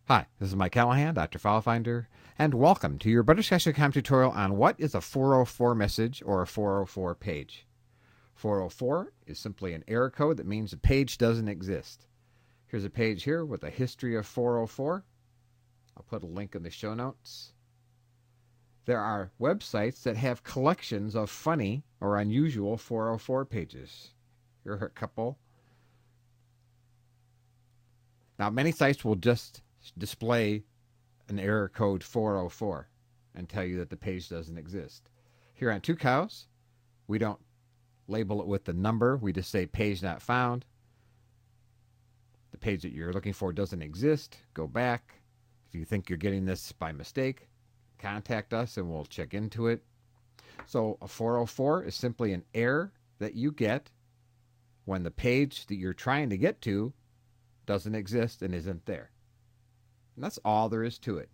Hi, this is Mike Callahan, Dr. FileFinder, and welcome to your Butterscotch.com tutorial on what is a 404 message or a 404 page. 404 is simply an error code that means the page doesn't exist. Here's a page here with a history of 404. I'll put a link in the show notes. There are websites that have collections of funny or unusual 404 pages. Here are a couple. Now, many sites will just display an error code 404 and tell you that the page doesn't exist. Here on Two Cows, we don't label it with the number. We just say page not found. The page that you're looking for doesn't exist. Go back. If you think you're getting this by mistake, contact us and we'll check into it. So a 404 is simply an error that you get when the page that you're trying to get to doesn't exist and isn't there. And that's all there is to it.